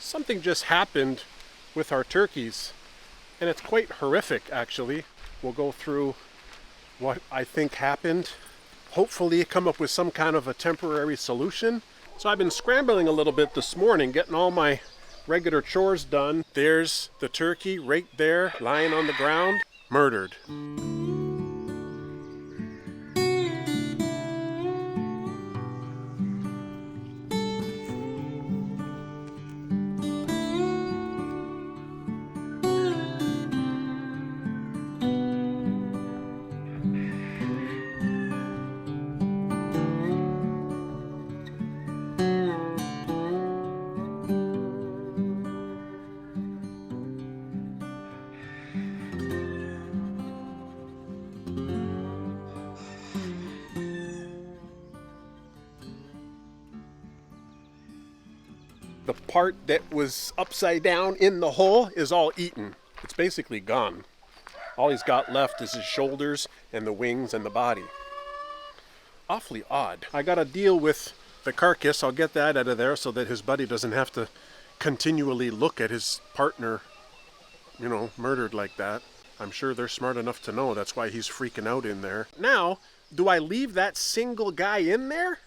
Something just happened with our turkeys, and it's quite horrific actually. We'll go through what I think happened, hopefully come up with some kind of a temporary solution. So I've been scrambling a little bit this morning, getting all my regular chores done. There's the turkey right there, lying on the ground, murdered. The part that was upside down in the hole is all eaten. It's basically gone. All he's got left is his shoulders and the wings and the body. Awfully odd. I gotta deal with the carcass. I'll get that out of there so that his buddy doesn't have to continually look at his partner, you know, murdered like that. I'm sure they're smart enough to know that's why he's freaking out in there. Now, do I leave that single guy in there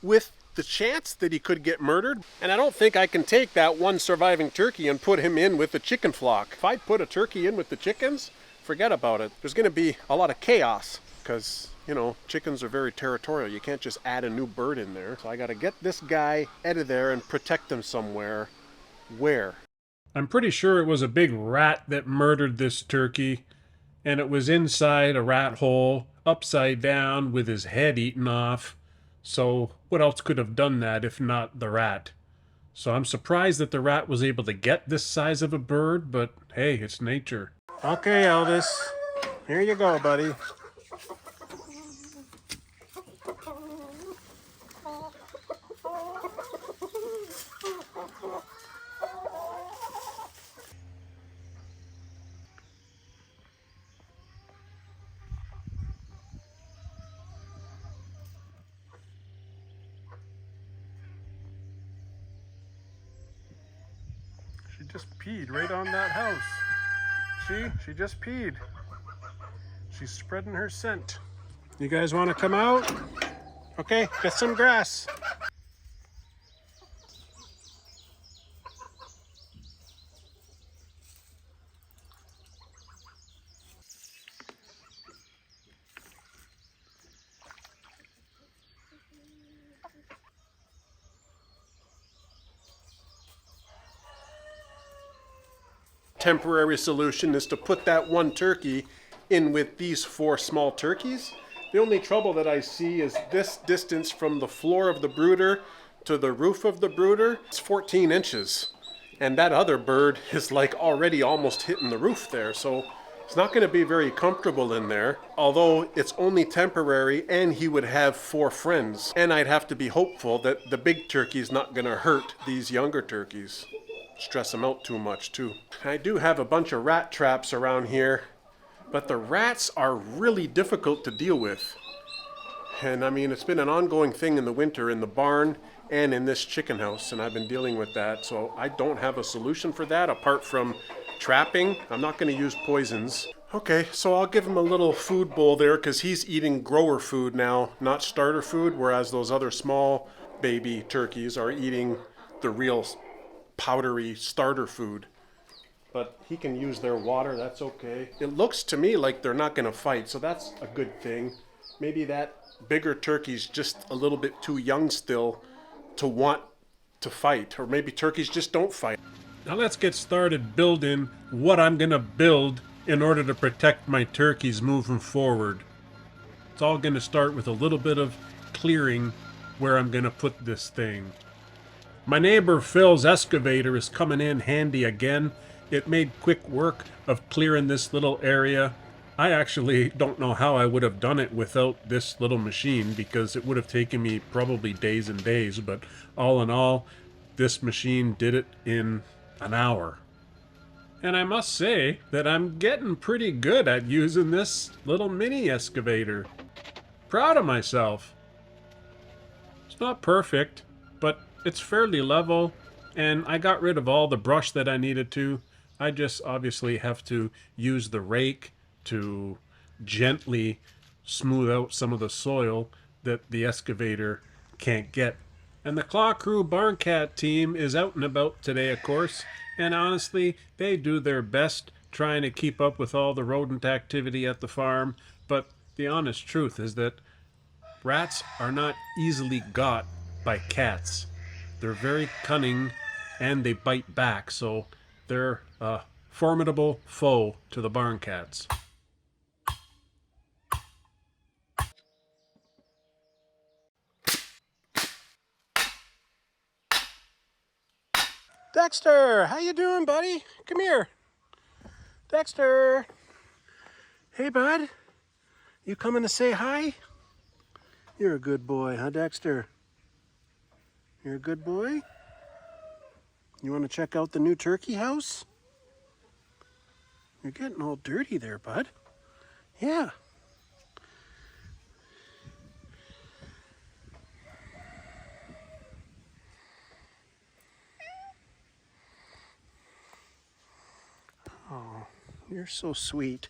with the chance that he could get murdered? And I don't think I can take that one surviving turkey and put him in with the chicken flock. If I put a turkey in with the chickens, forget about it. There's going to be a lot of chaos because, you know, chickens are very territorial. You can't just add a new bird in there. So I got to get this guy out of there and protect him somewhere. Where? I'm pretty sure it was a big rat that murdered this turkey, and it was inside a rat hole, upside down, with his head eaten off. So what else could have done that if not the rat? So I'm surprised that the rat was able to get this size of a bird, but hey, it's nature. Okay, Elvis. Here you go, buddy. She just peed right on that house. She just peed. She's spreading her scent. You guys want to come out? Okay, get some grass. Temporary solution is to put that one turkey in with these 4 small turkeys. The only trouble that I see is this distance from the floor of the brooder to the roof of the brooder. It's 14 inches. And that other bird is like already almost hitting the roof there. So it's not going to be very comfortable in there. Although it's only temporary and he would have 4 friends. And I'd have to be hopeful that the big turkey is not going to hurt these younger turkeys. Stress them out too much too. I do have a bunch of rat traps around here, but the rats are really difficult to deal with. And I mean, it's been an ongoing thing in the winter in the barn and in this chicken house, and I've been dealing with that. So I don't have a solution for that apart from trapping. I'm not going to use poisons. Okay, so I'll give him a little food bowl there because he's eating grower food now, not starter food, whereas those other small baby turkeys are eating the real powdery starter food. But he can use their water, that's okay. It looks to me like they're not going to fight, so that's a good thing. Maybe that bigger turkey's just a little bit too young still to want to fight, or maybe turkeys just don't fight. Now let's get started building what I'm going to build in order to protect my turkeys moving forward. It's all going to start with a little bit of clearing where I'm going to put this thing. My neighbor Phil's excavator is coming in handy again. It made quick work of clearing this little area. I actually don't know how I would have done it without this little machine because it would have taken me probably days and days, but all in all, this machine did it in an hour. And I must say that I'm getting pretty good at using this little mini excavator. Proud of myself. It's not perfect, but it's fairly level, And I got rid of all the brush that I needed to. I just obviously have to use the rake to gently smooth out some of the soil that the excavator can't get. And the Claw Crew Barn Cat team is out and about today, of course, and honestly, they do their best trying to keep up with all the rodent activity at the farm, but the honest truth is that rats are not easily got by cats. They're very cunning and they bite back, so they're a formidable foe to the barn cats. Dexter, how you doing, buddy? Come here. Dexter. Hey, bud. You coming to say hi? You're a good boy, huh, Dexter? You're a good boy? You want to check out the new turkey house? You're getting all dirty there, bud. Yeah. Oh, you're so sweet.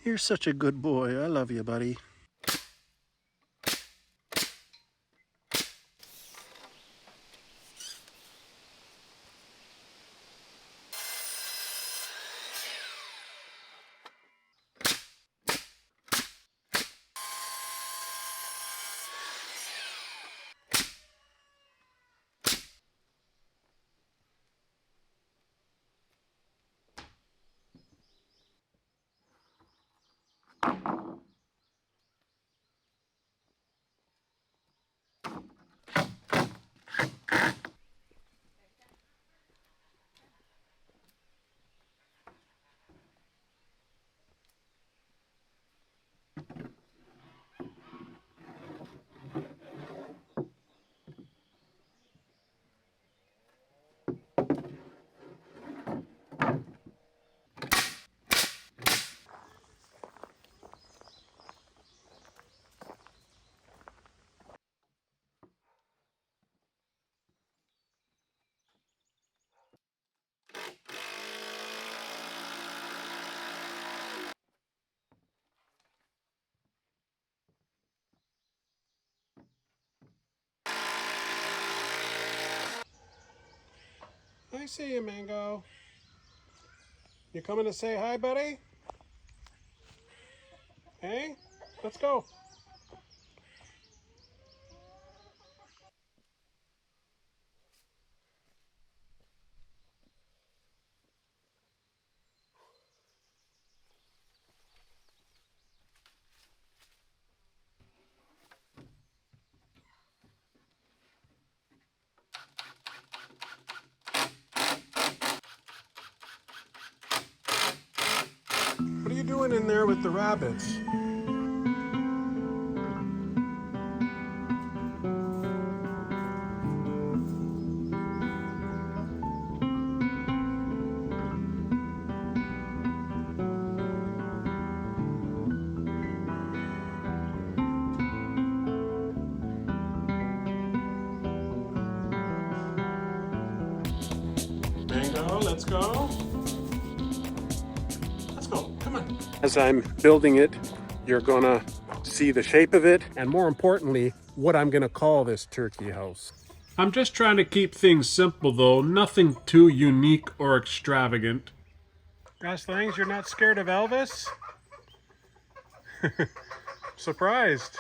You're such a good boy. I love you, buddy. I see you, Mango. You coming to say hi, buddy? Hey, let's go. What are you doing in there with the rabbits? Mango, let's go. Let's go, come on. As I'm building it, you're gonna see the shape of it, and more importantly, what I'm gonna call this turkey house. I'm just trying to keep things simple though, nothing too unique or extravagant. Goslings, you're not scared of Elvis? Surprised.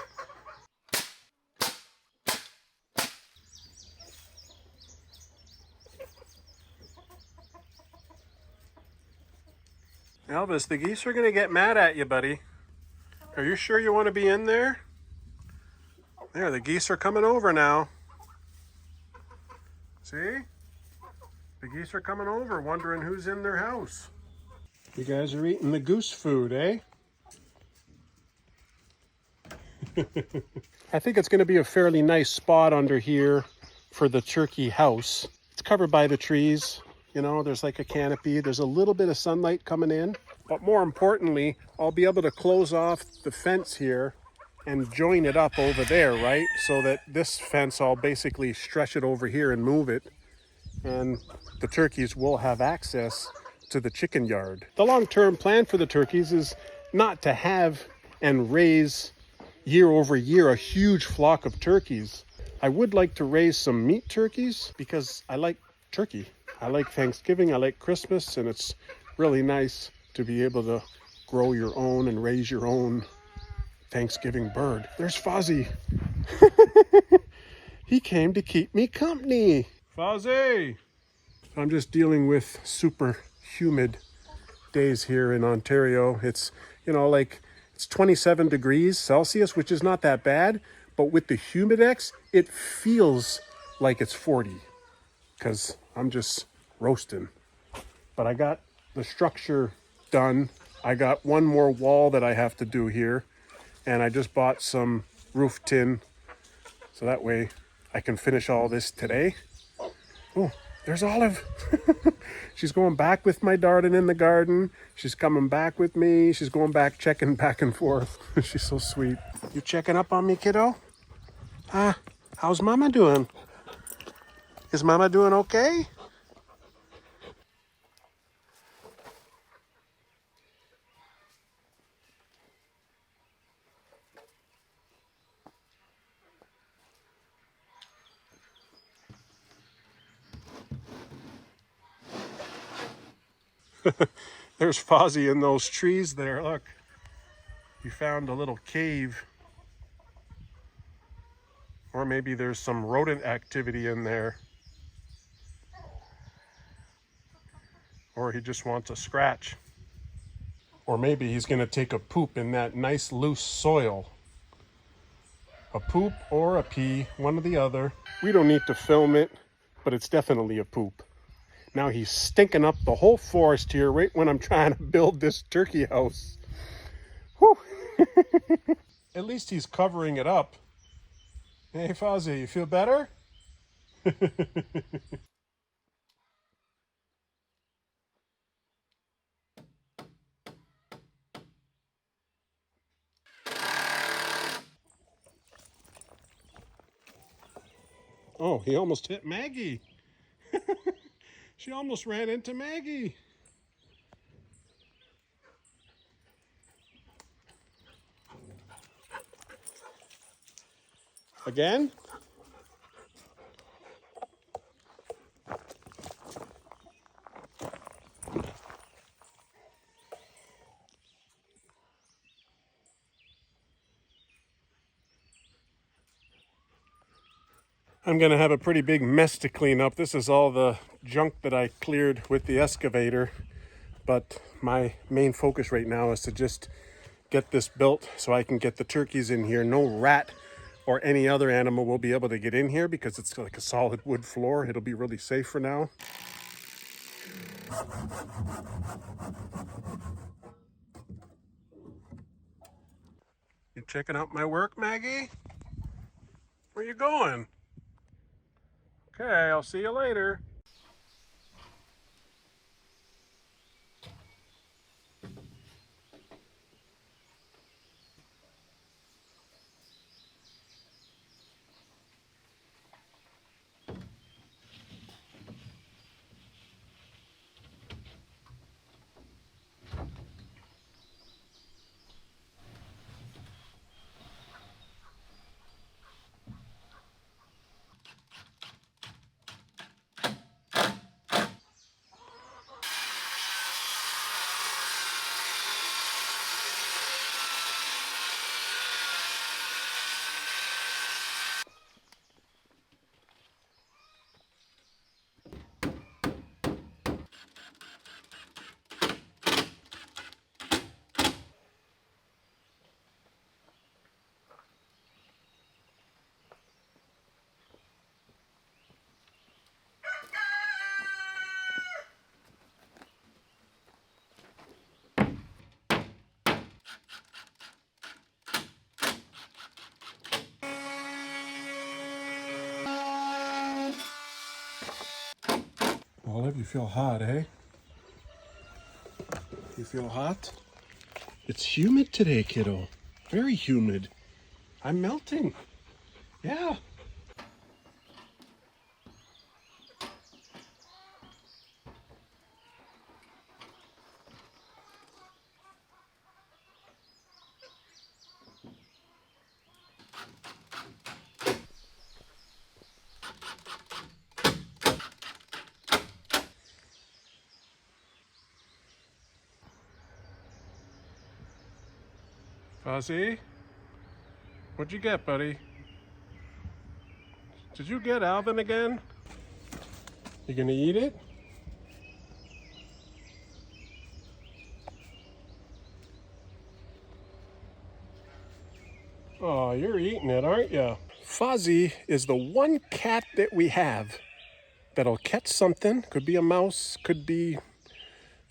Elvis, the geese are gonna get mad at you, buddy. Are you sure you want to be in there? There, the geese are coming over now. See? The geese are coming over, wondering who's in their house. You guys are eating the goose food, eh? I think it's going to be a fairly nice spot under here for the turkey house. It's covered by the trees. You know, there's like a canopy. There's a little bit of sunlight coming in. But more importantly, I'll be able to close off the fence here and join it up over there, right? So that this fence, I'll basically stretch it over here and move it. and the turkeys will have access to the chicken yard. The long-term plan for the turkeys is not to have and raise year over year a huge flock of turkeys. I would like to raise some meat turkeys because I like turkey. I like Thanksgiving, I like Christmas, and it's really nice to be able to grow your own and raise your own Thanksgiving bird. There's Fozzie. He came to keep me company. Fozzie! I'm just dealing with super humid days here in Ontario. It's, like it's 27 degrees Celsius, which is not that bad, but with the humidex, it feels like it's 40 because I'm just roasting. But I got the structure done. I got one more wall that I have to do here, and I just bought some roof tin so that way I can finish all this today. Oh, there's Olive. She's going back with my Darden in the garden. She's coming back with me. She's going back, checking back and forth. She's so sweet. You checking up on me, kiddo? How's Mama doing? Is Mama doing okay? There's Fozzie in those trees there. Look, he found a little cave. Or maybe there's some rodent activity in there. Or he just wants a scratch. Or maybe he's going to take a poop in that nice loose soil. A poop or a pee, one or the other. We don't need to film it, but it's definitely a poop. Now he's stinking up the whole forest here right when I'm trying to build this turkey house. Whew. At least he's covering it up. Hey, Fozzie, you feel better? Oh, he almost hit Maggie. She almost ran into Maggie. Again? I'm going to have a pretty big mess to clean up. This is all the junk that I cleared with the excavator. But my main focus right now is to just get this built so I can get the turkeys in here. No rat or any other animal will be able to get in here because it's like a solid wood floor. It'll be really safe for now. You checking out my work, Maggie? Where you going? Okay, I'll see you later. Olive, you feel hot, eh? You feel hot? It's humid today, kiddo. Very humid. I'm melting. Yeah. Fuzzy, what'd you get, buddy? Did you get Alvin again? You gonna eat it? Oh, you're eating it, aren't you? Fuzzy is the one cat that we have that'll catch something. Could be a mouse, could be,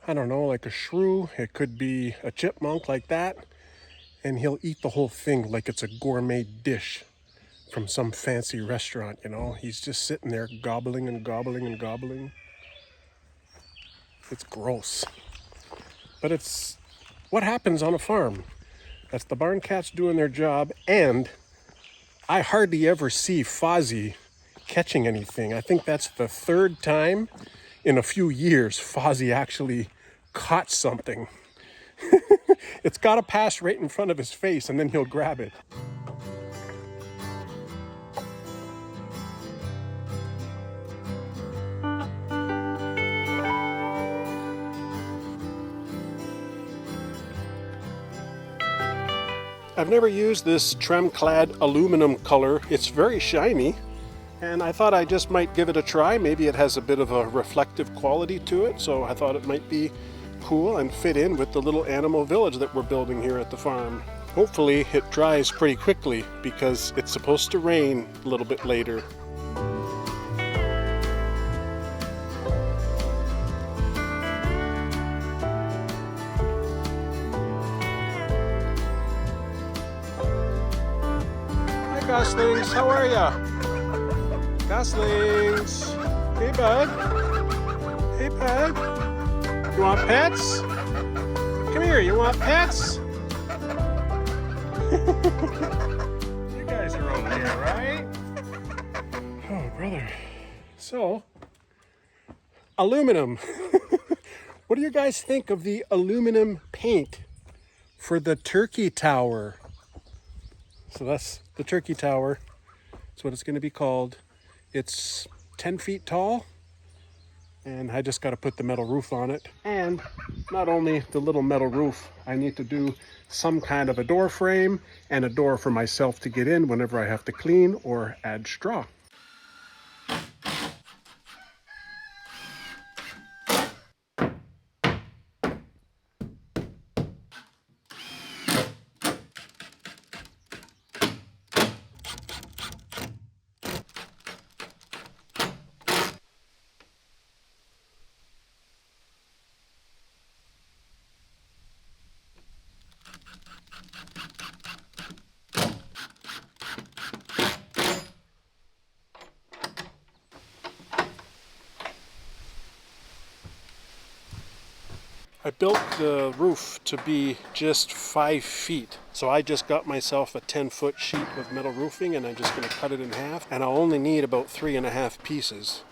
I don't know, like a shrew. It could be a chipmunk like that. And he'll eat the whole thing like it's a gourmet dish from some fancy restaurant, you know? He's just sitting there gobbling and gobbling and gobbling. It's gross. But it's what happens on a farm. That's the barn cats doing their job, and I hardly ever see Fozzie catching anything. I think that's the third time in a few years Fozzie actually caught something. It's got to pass right in front of his face, and then he'll grab it. I've never used this trem-clad aluminum color. It's very shiny, and I thought I just might give it a try. Maybe it has a bit of a reflective quality to it, so I thought it might be cool and fit in with the little animal village that we're building here at the farm. Hopefully it dries pretty quickly because it's supposed to rain a little bit later. Goslings, how are ya? Goslings. Hey, bud. Hey, bud. You want pets? Come here, you want pets? You guys are okay, right? Oh, brother. So, aluminum. What do you guys think of the aluminum paint for the turkey tower? So that's the turkey tower. That's what it's going to be called. It's 10 feet tall, and I just got to put the metal roof on it. And not only the little metal roof, I need to do some kind of a door frame and a door for myself to get in whenever I have to clean or add straw. I built the roof to be just 5 feet. So I just got myself a 10-foot sheet of metal roofing, and I'm just going to cut it in half. And I'll only need about 3.5 pieces.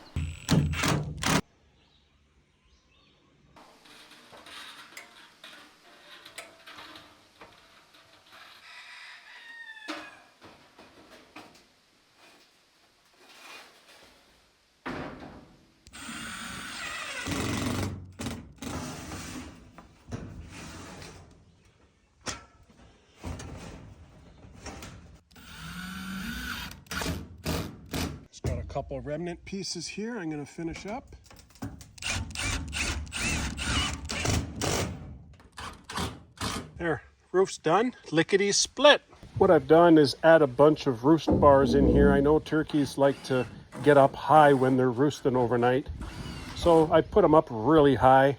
Couple remnant pieces here I'm going to finish up. There, roof's done. Lickety split. What I've done is add a bunch of roost bars in here. I know turkeys like to get up high when they're roosting overnight, so I put them up really high,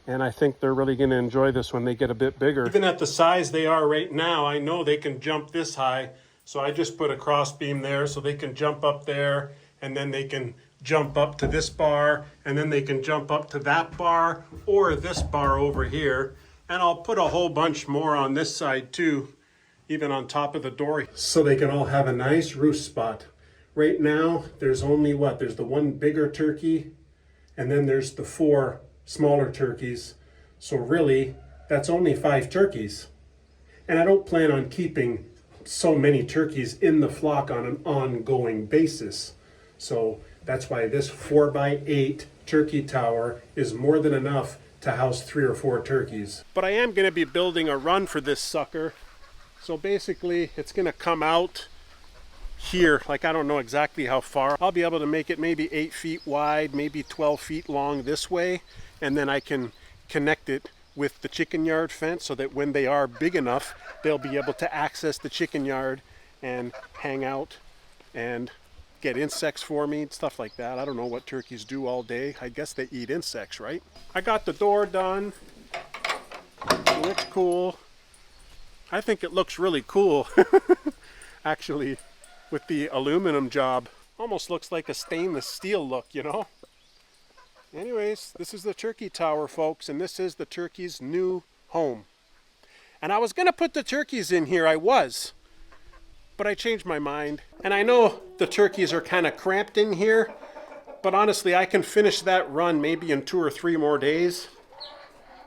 and I think they're really going to enjoy this when they get a bit bigger. Even at the size they are right now, I know they can jump this high. So I just put a cross beam there so they can jump up there, and then they can jump up to this bar, and then they can jump up to that bar or this bar over here. And I'll put a whole bunch more on this side too, even on top of the door, so they can all have a nice roost spot. Right now, there's only there's the one bigger turkey, and then there's the 4 smaller turkeys. So really, that's only 5 turkeys. And I don't plan on keeping so many turkeys in the flock on an ongoing basis. So that's why this 4x8 turkey tower is more than enough to house 3 or 4 turkeys. But I am going to be building a run for this sucker. So basically it's gonna come out here, like I don't know exactly how far. I'll be able to make it maybe 8 feet wide, maybe 12 feet long this way, and then I can connect it with the chicken yard fence so that when they are big enough, they'll be able to access the chicken yard and hang out and get insects for me and stuff like that. I don't know what turkeys do all day. I guess they eat insects, right? I got the door done. It looks cool. I think it looks really cool. Actually, with the aluminum job. Almost looks like a stainless steel look, you know? Anyways, this is the turkey tower, folks, and this is the turkey's new home. And I was gonna put the turkeys in here, I was. But I changed my mind. And I know the turkeys are kind of cramped in here, but honestly, I can finish that run maybe in 2 or 3 more days.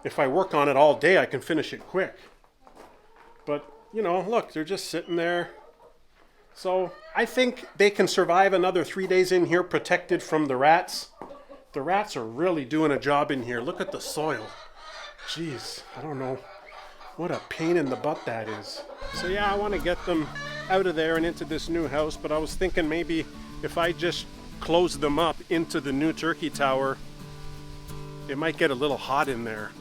If I work on it all day, I can finish it quick. But, you know, look, they're just sitting there. So I think they can survive another 3 days in here protected from the rats. The rats are really doing a job in here. Look at the soil. Jeez, I don't know what a pain in the butt that is. So yeah, I want to get them out of there and into this new house, but I was thinking maybe if I just close them up into the new turkey tower, it might get a little hot in there,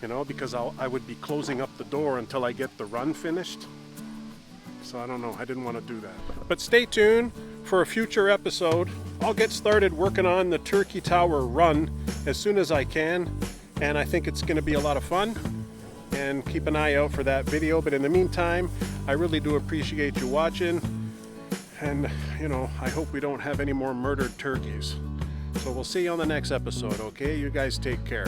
you know, because I would be closing up the door until I get the run finished. So I don't know, I didn't want to do that. But stay tuned for a future episode. I'll get started working on the turkey tower run as soon as I can, and I think it's going to be a lot of fun. And keep an eye out for that video. But in the meantime, I really do appreciate you watching. And, you know, I hope we don't have any more murdered turkeys. So we'll see you on the next episode, okay? You guys take care.